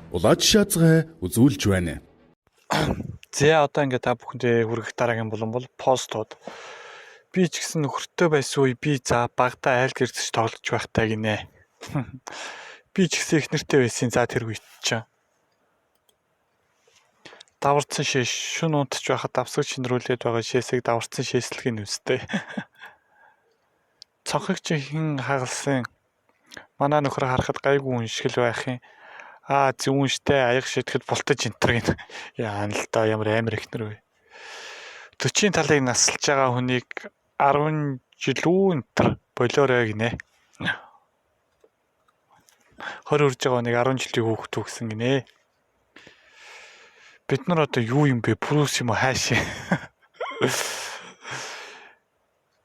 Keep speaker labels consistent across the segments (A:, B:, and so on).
A: Улааж шаазгай үзүүлж байна.
B: За одоо ингээд та бүхэндээ хүргэх дараагийн болон бол постууд. Би ч гэсэн нөхөртөө байсан үе би за багада айл гэрдэж тоглож байхтаа гинэ. Би ч гэсэн их нэртэй байсан за тэр үед чинь. Даварцсан шээс шүн унтж байхад давсаг шинрүүлээд байгаа шээсийг даварцсан шээслэгийн нүстэй. Цонхыг чи хэн хагалсан? Манай нөхөр харахад гайгүй үншгэл байх юм. Зүүн штэ аяг шидэхэд бултаж энтер гин. Яа л да ямар амар ихнэр вэ. 40-ийн талыг насалж байгаа хүнийг 10 жил энтер болоорой гинэ. 20 үрж байгаа хүнийг 10 жилийн хүүхэд төгсөн гинэ. Бид нар одоо юу юм бэ? Прус юм уу хааш?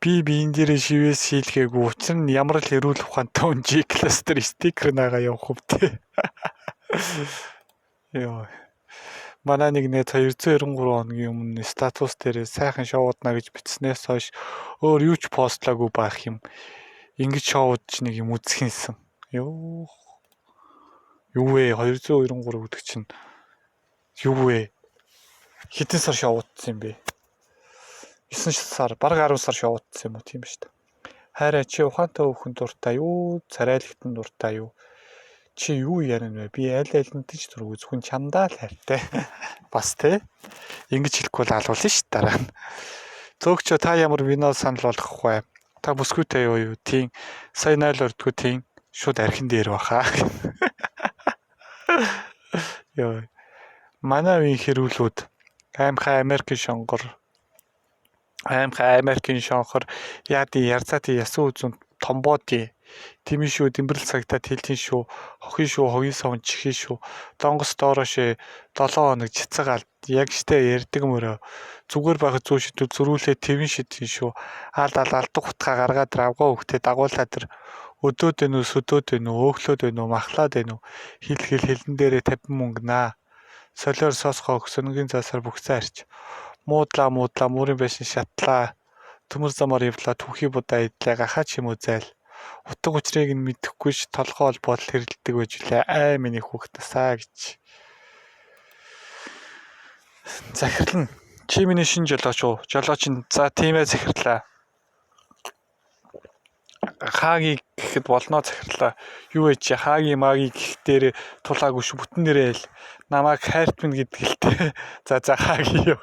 B: Би биен дээрээ шивээс хийлгээгүй. Учир нь ямар л эрүүл ухаантай хүн G кластер стикер наага явах хөвтэй. Йоо. Манай нэг нэт 293 хоногийн өмнө статус дээр сайхан шоудна гэж бичснээс хойш өөр юу ч постлаагүй байх юм. Ингэж шоудж нэг юм үзхийнсэн. Юу вэ? 293 гэдэг чинь юу вэ? Хэдэн сар шоудсан юм бэ? 9 сар, бараг 10 сар шоудсан юм уу тийм шүү дээ. Хайраа чи ухаантай хүүхэн дуртай юу? Царайлэгтэн дуртай юу? Чи юу ярина вэ? Би аль алинтай ч дургүй зөвхөн чамдаа л хайртай. Бас те. Ингэж хэлэхгүй л алуулна ш дараа нь. Зөөгчөө та ямар вино санал болгох вэ? Та бүсгүйтэй юу? Тийм. Сая 0 өрдгөө тийм. Шууд архин дээр баха. Йоо. Манай үеийн хэрүүлүүд аймхай Америкийн шонгор яади ярцаати ясуу үзүн томбооди тими шүү дэмбэрэл цагтаад хэлтийн шүү хохин шүү хогийн савн чихэн шүү донгос доорош 7 хоног цэцэг алд яг штэ ярддаг мөрөө зүгээр байхад зүү шидүү зөрүүлээ твэн шидэн шүү алдаг утгаа гаргаад равгаа хөхтэй дагуулаа тэр өдөөд өнөө сөдөөд өнөө өөхлөөд өнөө махлаад өнөө хэлэн дээрээ 50 мөнгнаа солиор сосхоо өксөнгийн засаар бүгсээ арч муудлаа муурын байшин шатлаа төмөр замаар явлаа түүхий будаа идлээ гахаа ч юм уу зайл утга учрыг нь мэдэхгүй ш толгой бол хэрэлдэг байж лээ миний хүүхдээсаа гэж захирлна чи миний шин жолооч нь за тиймээ захирлаа хаагийг гэхэд болно захирлаа юу вэ чи хаагийн магийн гэх дээр тулаагүй ш бүтэн нэрээ л намайг хайрт минь гэдэг л тэ за хаагийн юу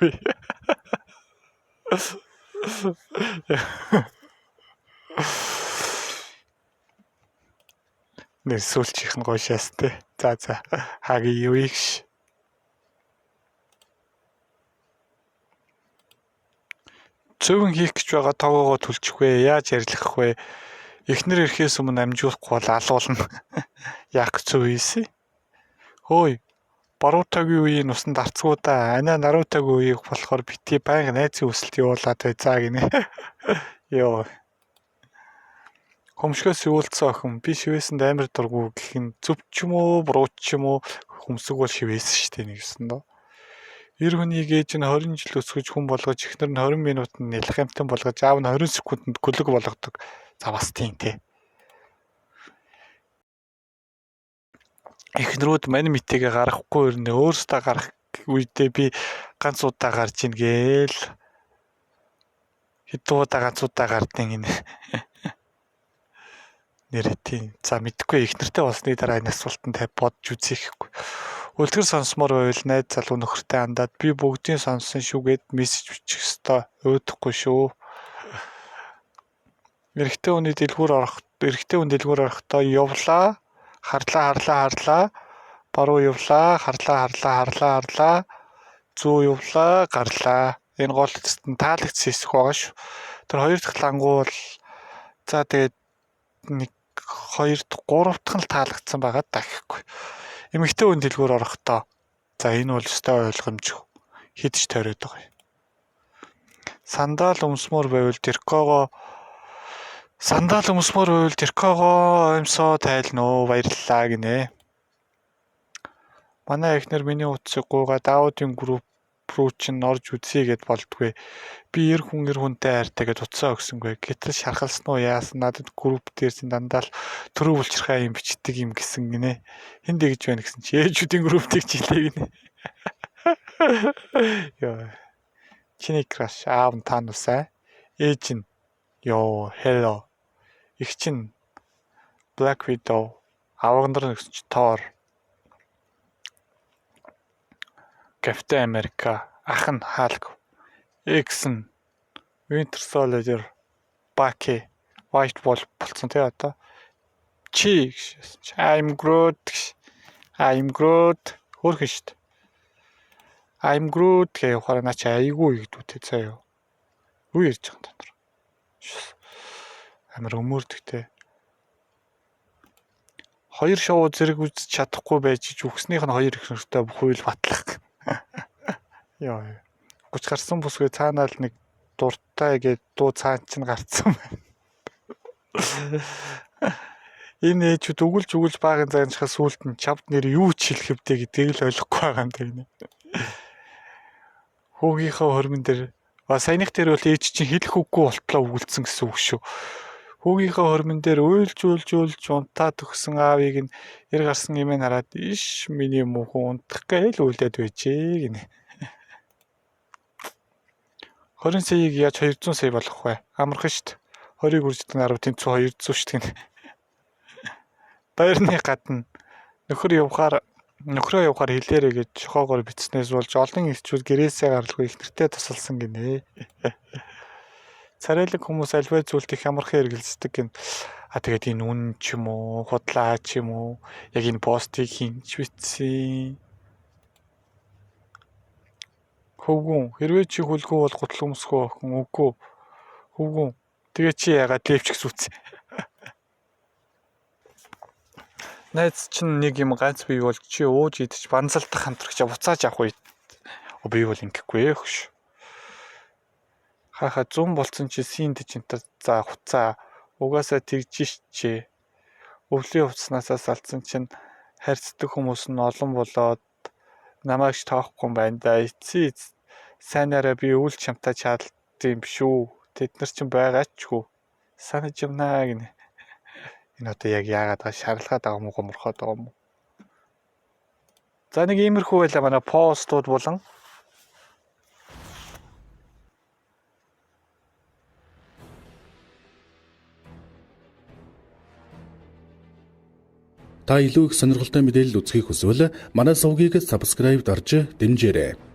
B: нэр сүүлчийнх нь гойшаас те за хагийн юу ийгш цөөвөн хийх гэж байгаа тоогоогоо түлчих вэ яаж ярилцах вэ эхнэр ирэхээс өмнө амжуулахгүй бол алуулна яах гэж үйсэн хөөе Баруутагийн үеийн усанд арцгуудаа анаа Нарутагийн үеийг болохоор бити байнга найзын өсөлт явуулаад бай заа гинэ. Йоо. Хөмшгөөс өвөлцсөн охин би шивээсэнд амар дургу гэх нь зөв ч юм уу буруу ч юм уу хөмсөг бол шивээсэн шүү дээ нэгсэн доо. Эр хүнийг ээж нь 20 жил өсгөж хүн болгож эхнэр нь 20 минутанд нэлэх амтан болгож аав нь 20 секундэд гүлэг болгодог. За бас тийм те. Эхнэрүүд мань митгээ гарахгүй ирнэ өөрсдөө гарах үедээ би ганц удаа гарч ийн гээл хэдэн удаа ганц удаа гардیں۔ Гинэ нэрээ тийм за мэдхгүй эхнэртэй болсны дараа энэ асуултанд бодж үзээхгүй үлгэр сонсомоор байвал найз залуу нөхөртэй хандаад би бүгдийг сонссон шүүгээд мессеж бичих ёстой өөдөхгүй шүү эрэгтэй хүн дэлгүүр орохдоо явлаа харлаа баруу явлаа харлаа зүү явлаа гарлаа энэ гол тест нь таалагдсан хэсэг байгаа шүү тэр хоёр дахь лангуул за тэгээд 1 2 3 дахь нь таалагдсан байгаа дахихгүй эмэгтэй хүн дэлгүүр орохдоо за энэ бол өстой ойлгомжгүй хидж тойроод байгаа юм сандал өмсмөр байвал тэркогоо амьсоо тайлна уу баярлалаа гинэ манай эхнэр миний утсыг гуугаад аудион групп руу чинь орж үзье гэд болдгүй. Би эр хүнтэй хайртай гэд уцаа өгсөнгүй. Гэтэл шархалсан уу яасан надад групп дээр чинь дандаа л төрөө булчирхаа юм бичдэг юм гэсэн гинэ. Хин дэгж байна гэсэн чи ээжүүдийн групптийг жилээ гинэ. Яа. Чиний краш аав нь та нусаа. Ээж нь ёо hello. Их чинь Black Widow. Авгандар гэсэн чи Thor. Captain America. Ах нь Hulk. X нь Winter Soldier. Bucky. White Wolf болсон тий одоо. Чи гэж. I'm Groot. I'm Groot. Хөөрхөн штт. I'm Groot гэх ухаараа наа чи айгүй игдүүтэй заяа. Юу ярьж байгаа юм та нар. Амар өмөрдөгтэй. Хоёр шоу зэрэг үзэж чадахгүй байж үхснийх нь хоёр их нэртэй хууль батлах. Яа. Гуч гарсан бүсгүй цаанаа л нэг дуртай гээд дуу цаан чинь гарцсан байна. Энэ ээжүүд өгүүлж багын загнахаа сүулт нь чавд нэр юу ч хэлэх вдэ гэдгийг л ойлгохгүй байгаа юм даа. Хүүгийнхээ хормон дээр саяных дээр бол ээж чинь хэлэх үггүй болтлоо өгүүлсэн гэсэн үг шүү. Хүүгийнхээ хормон дээр уйлж унтаад өгсөн аавыг нь эр гарсан юмээ хараад иш миний мөнхөн унтах гээл үйлдээд байжээ гинэ. 20 саяыг яаж 200 сая болгох вэ? Амархан штт. 20-ыг үрждэг 10 тэнцүү 200 штт гинэ. Баярны гадна нөхрөө явахаар хэлээрэй гэж жохоогоор бичснээс болж олон ирчүүд гэрээсээ гаралгүй их нэртэй тусалсан гинэ. Царайлаг хүмүүс альваа зүйлд их амархан эргэлздэг гин. Тэгээд энэ үн ч юм уу, худлаа ч юм уу, яг энэ постыг хинч бичсэн. Хөвгүн хэрвээ чи хүлгүй бол гутал өмсгөө охин үгүй. Хөвгүн тэгээ чи яагаад левчгс үтсэн. Найз чинь нэг юм ганц бий болж чи ууж идэж банзалдах хамтрагчаа буцааж авах үед би бол ингэхгүй хөш. Хаха 100 болцсон чи синд чинтер за хуцаа угаасаа тэгж чи. Өвлийн хувцаснасаа салцсан чинь харьцдаг хүмүүс нь олон болоод намайг ч тоохгүй юм байна да. Эцээ сайнараа би өвөл чамтай чадлаа юм биш үү. Тэд нар ч байгаачгүй. Санаж юмнаа гинэ. Энэ одоо яг яагаад шаарлаад байгаа юм уу гоморхоод байгаа юм уу? За нэг иймэрхүү байлаа манай постууд болон
A: Та илүү их сонирхолтой мэдээлэл үзхийг хүсвэл манай сувгийг subscribe дарж дэмжээрэй.